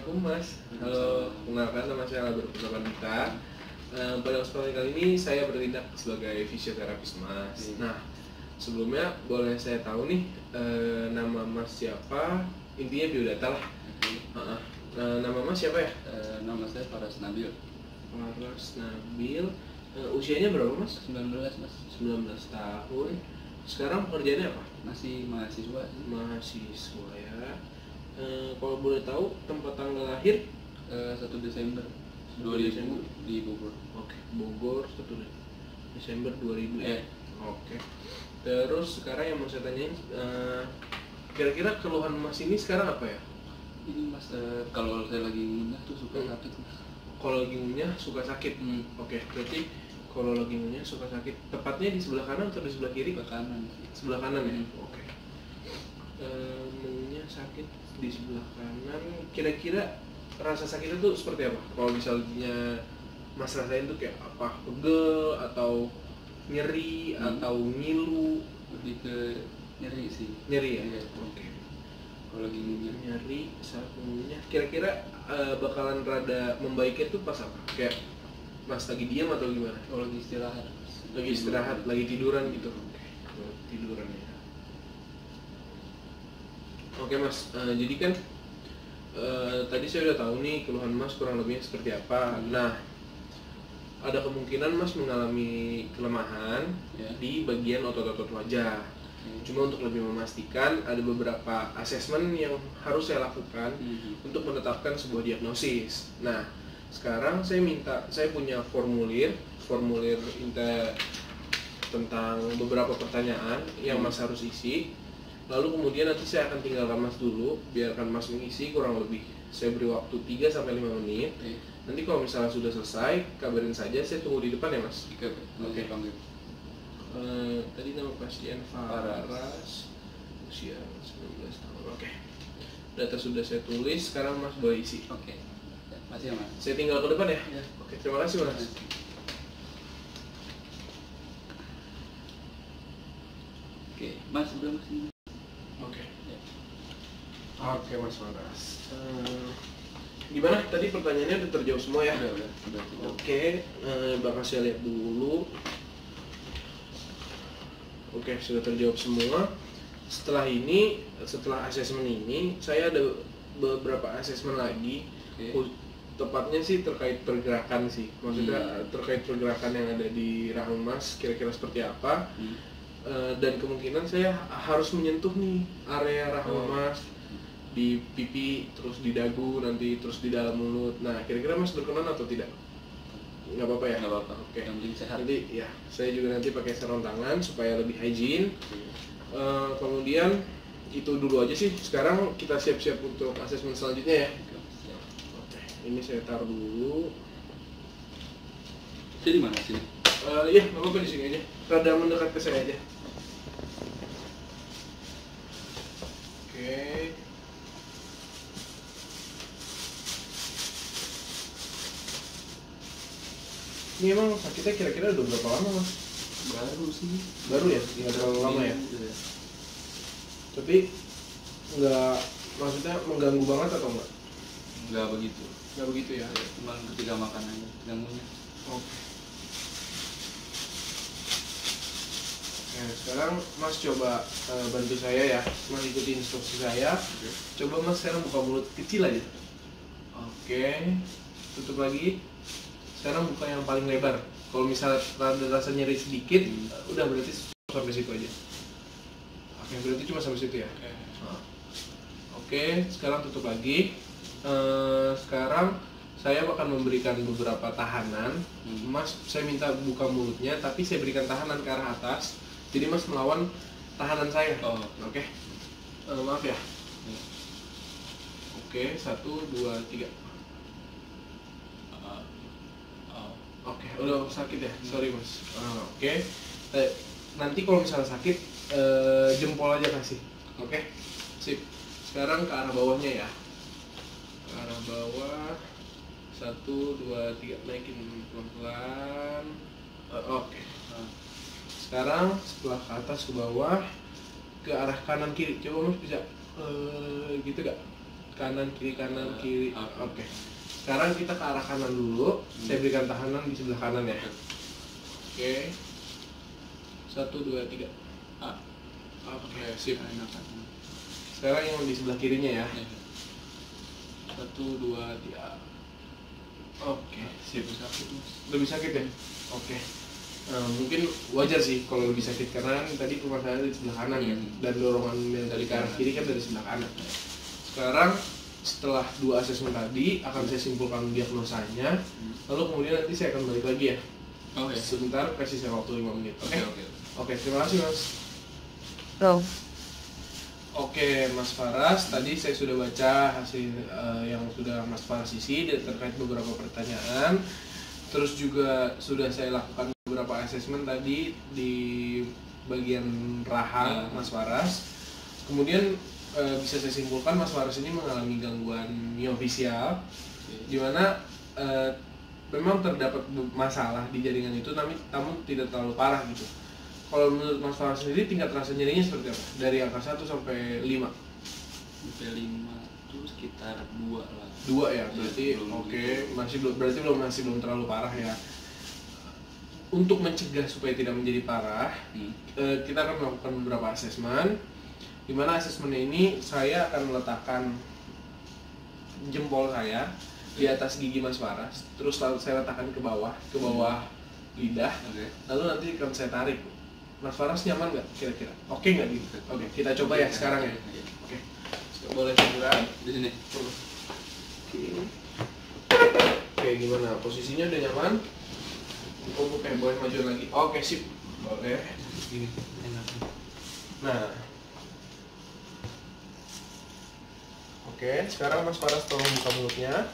Assalamualaikum Mas. Halo, kenalkan nama saya Albert Putra Pandita. Pada kesempatan kali ini saya bertindak sebagai fisioterapis Mas. Nah, sebelumnya boleh saya tahu nih nama Mas siapa? Intinya biodata lah. Nama Mas siapa ya? Nama saya Faras Nabil. Faras Nabil. Usianya berapa Mas? 19 Mas. 19 tahun. Sekarang pekerjaannya apa? Masih mahasiswa. Mahasiswa ya. Kalau boleh tahu tempat tanggal lahir 1 Desember 1 2000 Desember. di Bogor. Oke, Bogor 1 Desember 2000 ya. Iya. Oke. Terus sekarang yang mau saya tanyain, kira-kira keluhan Mas ini sekarang apa ya? Ini Mas, kalau saya lagi ngunyah tuh suka sakit Mas. Kalau lagi ngunyah suka sakit. Oke, berarti kalau lagi ngunyah suka sakit. Tepatnya di sebelah kanan atau di sebelah kiri? Sebelah kanan. Sebelah kanan ya. Oke. Ngunyah sakit di sebelah kanan. Kira-kira rasa sakitnya tuh seperti apa? Kalau misalnya Mas rasain tuh kayak apa? Pegel atau nyeri atau ngilu? Lebih ke nyeri sih. Nyeri ya? Iya. Oke. Kalau lagi ngunyah. Nyeri saat ngunyah. Kira-kira bakalan rada membaiknya tuh pas apa? Kayak Mas lagi diam atau gimana? Kalau lagi istirahat. Lagi istirahat, lagi tiduran gitu. Oke. Tiduran ya. Oke Mas, jadi kan tadi saya udah tahu nih keluhan Mas kurang lebihnya seperti apa. Nah, ada kemungkinan Mas mengalami kelemahan Ya. di bagian otot-otot wajah. Cuma untuk lebih memastikan, ada beberapa asesmen yang harus saya lakukan untuk menetapkan sebuah diagnosis. Nah, sekarang saya punya formulir tentang beberapa pertanyaan yang Mas harus isi. Lalu kemudian nanti saya akan tinggalkan Mas dulu, biarkan Mas mengisi kurang lebih. Saya beri waktu 3-5 menit. Nanti kalau misalnya sudah selesai, kabarin saja, saya tunggu di depan ya Mas. Oke, panggil. Tadi nama pasien Faras, usia 19 tahun. Oke. Data sudah saya tulis, sekarang Mas boleh isi. Oke. Ya, makasih ya Mas. Saya tinggal ke depan ya? Ya. Oke, terima kasih Mas. Oke, Mas udah Mas ini. Oke. Ya. Oke Mas Faras. Gimana? Tadi pertanyaannya udah terjawab semua ya? Udah. Oke, bakal saya lihat dulu. Oke, sudah terjawab semua. Setelah asesmen ini, saya ada beberapa asesmen lagi. Oke. Tepatnya sih terkait pergerakan sih. Maksudnya terkait pergerakan yang ada di rahang Mas, kira-kira seperti apa. Dan kemungkinan saya harus menyentuh nih area rahang Mas, di pipi, terus di dagu, nanti terus di dalam mulut. Nah, kira-kira Mas berkenan atau tidak? Nggak apa-apa ya? Nggak apa-apa. Oke. Yang penting sehat. Nanti ya, saya juga nanti pakai sarung tangan supaya lebih hygiene. Kemudian itu dulu aja sih. Sekarang kita siap-siap untuk asesmen selanjutnya ya. Oke, ini saya taruh dulu. Itu di mana sih? Iya, nggak apa-apa di sini aja. Rada mendekat ke saya aja. Oke. Ini emang sakitnya kira-kira udah berapa lama Mas? Baru sih. Baru ya? Nggak terlalu lama ya? Udah. Tapi nggak, maksudnya mengganggu banget atau enggak? Nggak begitu. Nggak begitu ya? Cuman ketika makan aja ganggunya. Oke. Nah, sekarang Mas coba bantu saya ya. Mas ikuti instruksi saya. Coba Mas sekarang buka mulut kecil aja. Oke. Tutup lagi. Sekarang buka yang paling lebar. Kalau misalnya ada rasa nyeri sedikit, udah berarti sampai situ aja. Oke, berarti cuma sampai situ ya. Oke, sekarang tutup lagi. Sekarang saya akan memberikan beberapa tahanan. Mas, saya minta buka mulutnya, tapi saya berikan tahanan ke arah atas. Jadi Mas melawan tahanan saya. Oke. Maaf ya. Oke, 1, 2, 3. Oke, udah sakit ya? Sorry Mas. Oke. Nanti kalau misalnya sakit, jempol aja kasih. Oke. Sip. Sekarang ke arah bawahnya ya. Ke arah bawah. 1, 2, 3, naikin pelan-pelan. Oke. Sekarang setelah ke atas ke bawah, ke arah kanan kiri. Coba Mas bisa gitu gak? kanan kiri kanan kiri. Oke. Oke. Sekarang kita ke arah kanan dulu. Saya berikan tahanan di sebelah kanan ya. Oke. 1 2 3. A. Oke, sip. Enakan. Sekarang yang di sebelah kirinya ya. Ya. 1 2 3. Oke, sip. Sakit mas. Lebih sakit ya? Oke. Mungkin wajar sih kalau lebih sakit karena tadi permasalahannya di sebelah kanan ya, dan dorongan yang dari ke arah kiri kan dari sebelah kanan. Sekarang setelah 2 asesmen tadi akan saya simpulkan diagnosanya, lalu kemudian nanti saya akan balik lagi ya. Oke. Sebentar, kasih saya waktu 5 menit. Oke. Oke, terima kasih Mas. Go. Oke, Mas Faras, tadi saya sudah baca hasil yang sudah Mas Faras isi terkait beberapa pertanyaan. Terus juga sudah saya lakukan beberapa asesmen tadi di bagian rahang Mas Faras. Kemudian bisa saya simpulkan Mas Faras ini mengalami gangguan miofisial, di mana memang terdapat masalah di jaringan itu, namun tidak terlalu parah gitu. Kalau menurut Mas Faras sendiri tingkat rasa nyerinya seperti apa? Dari angka 1 sampai 5? Sampai 5 itu sekitar 2 lah. 2 ya, berarti belum oke, gitu. masih belum terlalu parah ya. Untuk mencegah supaya tidak menjadi parah, kita akan melakukan beberapa asesmen. Di mana asesmennya ini saya akan meletakkan jempol saya di atas gigi Mas Faras, terus lalu saya letakkan ke bawah lidah, lalu nanti akan saya tarik. Mas Faras nyaman nggak kira-kira? Oke nggak gitu? Oke, kita coba ya sekarang ya. Oke, boleh tiduran Di sini. Oke, gimana? Posisinya udah nyaman? Oke, boleh maju lagi. Oke, sip. Boleh. Gini. Enak. Nah. Oke, sekarang Mas Faras tolong buka mulutnya.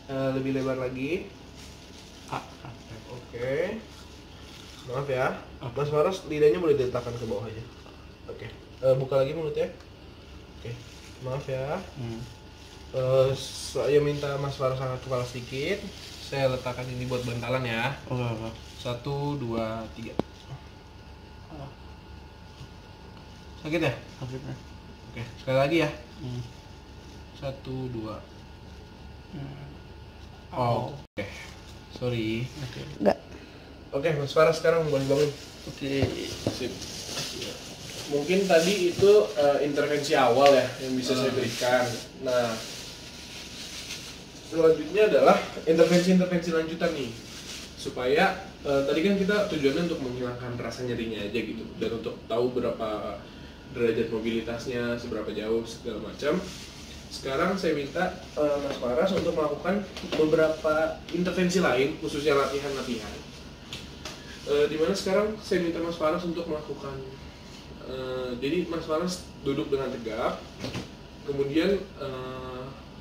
Lebih lebar lagi. Oke. Maaf ya. Mas Faras lidahnya boleh diletakkan ke bawah aja. Oke. Buka lagi mulutnya. Oke. Maaf ya. Saya minta Mas Faras angkat kepala sedikit. Saya letakkan ini buat bantalan ya. 1 2 3. Sakit ya? Sakit ya. Oke, sekali lagi ya. 1 2. Oke. Sorry. Enggak. Oke, Mas Faras sekarang boleh bangun. Oke. Sip. Mungkin tadi itu intervensi awal ya yang bisa saya berikan. Nah, selanjutnya adalah intervensi lanjutan nih, supaya tadi kan kita tujuannya untuk menghilangkan rasa nyerinya aja gitu, dan untuk tahu berapa derajat mobilitasnya, seberapa jauh, segala macam. Sekarang saya minta Mas Faras untuk melakukan beberapa intervensi lain, khususnya latihan-latihan. Dimana sekarang saya minta Mas Faras untuk melakukan, jadi Mas Faras duduk dengan tegap, kemudian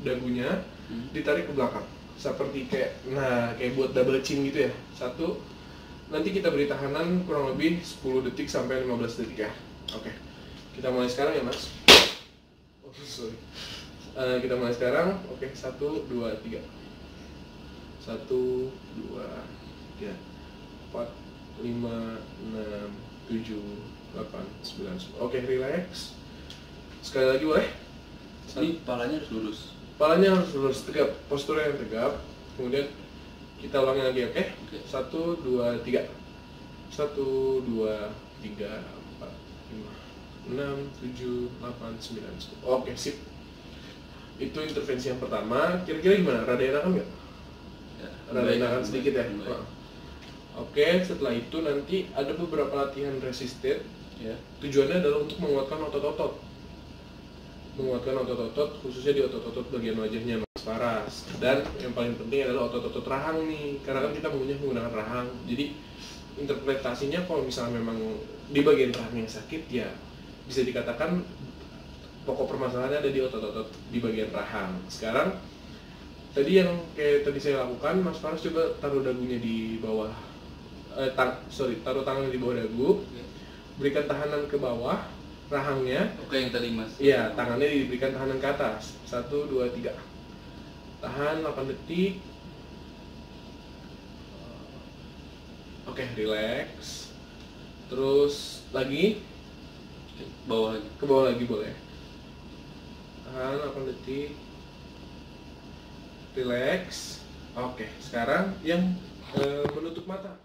dagunya ditarik ke belakang, seperti kayak buat double chin gitu ya. 1, nanti kita beri tahanan kurang lebih 10 detik sampai 15 detik ya. Oke, kita mulai sekarang ya Mas. Oh sorry. Kita mulai sekarang. Oke, 1 2 3. 1 2 3 4 5 6 7 8 9 10. Oke, relax. Sekali lagi boleh? Ini kepalanya harus lurus. Kepalanya harus lurus, tegap, posturnya yang tegap. Kemudian kita ulangi lagi, oke? 1 2 3. 1 2 3 4 5 6 7 8 9 10. Oke, sip. Itu intervensi yang pertama. Kira-kira gimana? Rada enakan nggak? Ya, Rada enakan sedikit ya? Baik. Oke, setelah itu nanti ada beberapa latihan resisted ya. Tujuannya adalah untuk menguatkan otot-otot. Menguatkan otot-otot, khususnya di otot-otot bagian wajahnya Mas Faras. Dan yang paling penting adalah otot-otot rahang nih, karena kan kita menggunakan rahang. Jadi interpretasinya kalau misalnya memang di bagian rahang yang sakit, ya bisa dikatakan pokok permasalahannya ada di otot-otot di bagian rahang. Sekarang tadi yang kayak tadi saya lakukan, Mas Faras coba taruh dagunya di bawah, taruh tangannya di bawah dagu, berikan tahanan ke bawah rahangnya. Oke, yang tadi Mas. Iya, tangannya diberikan tahanan ke atas. 1 2 3. Tahan 8 detik. Oke, relax. Terus lagi Bawah lagi. ke bawah lagi boleh. Tahan 8 detik. Relax. Oke, sekarang yang menutup mata.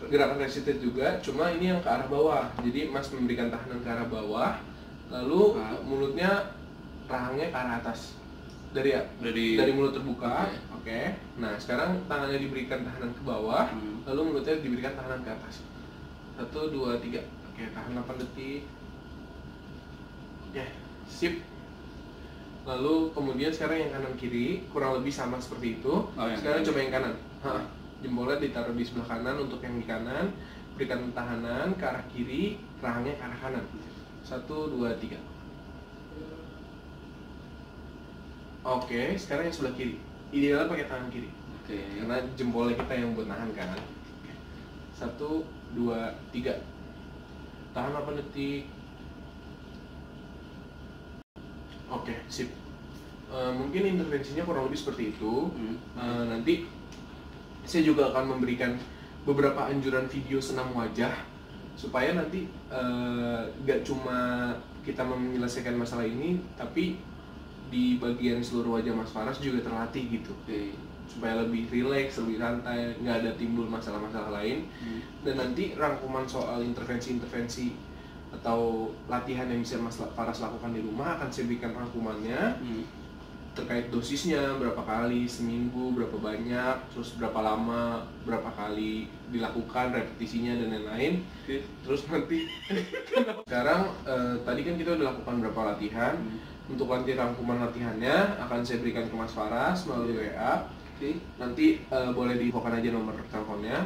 Gerakan resisted juga, cuma ini yang ke arah bawah. Jadi Mas memberikan tahanan ke arah bawah, lalu mulutnya, rahangnya ke arah atas. Dari mulut terbuka. Oke. Nah, sekarang tangannya diberikan tahanan ke bawah, lalu mulutnya diberikan tahanan ke atas. 1, 2, 3. Oke, tahan 8 detik. Oke, sip. Lalu kemudian sekarang yang kanan kiri kurang lebih sama seperti itu. Sekarang coba yang kanan. Jempolnya ditaruh di sebelah kanan untuk yang di kanan. Berikan tahanan ke arah kiri, rahangnya ke arah kanan. 1, 2, 3. Oke, sekarang yang sebelah kiri. Idealnya pakai tangan kiri. Karena jempolnya kita yang buat nahan kan. 1, 2, 3. Tahan 8 detik. Oke, sip. Mungkin intervensinya kurang lebih seperti itu. Nanti saya juga akan memberikan beberapa anjuran video senam wajah supaya nanti gak cuma kita menyelesaikan masalah ini, tapi di bagian seluruh wajah Mas Faras juga terlatih gitu. Supaya lebih rileks, lebih santai, nggak ada timbul masalah-masalah lain. Dan nanti rangkuman soal intervensi-intervensi atau latihan yang bisa Mas Faras lakukan di rumah akan saya berikan rangkumannya terkait dosisnya, berapa kali seminggu, berapa banyak, terus berapa lama, berapa kali dilakukan, repetisinya dan lain-lain. Terus nanti sekarang tadi kan kita udah lakukan berapa latihan. Untuk nanti rangkuman latihannya akan saya berikan ke Mas Faras melalui WA. Nanti boleh diinfokan aja nomor teleponnya.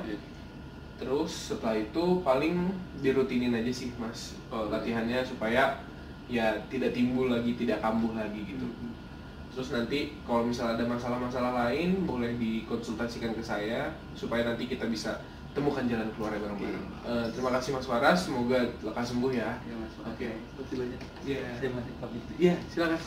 Terus setelah itu paling dirutinin aja sih Mas latihannya supaya ya tidak timbul lagi, tidak kambuh lagi gitu. Terus nanti kalau misalnya ada masalah-masalah lain boleh dikonsultasikan ke saya supaya nanti kita bisa temukan jalan keluarnya bareng-bareng. Terima kasih Mas Faras, semoga lekas sembuh ya. Ya Mas. Oke. Terima kasih banyak. Iya. Saya masih pamit. Iya, silakan.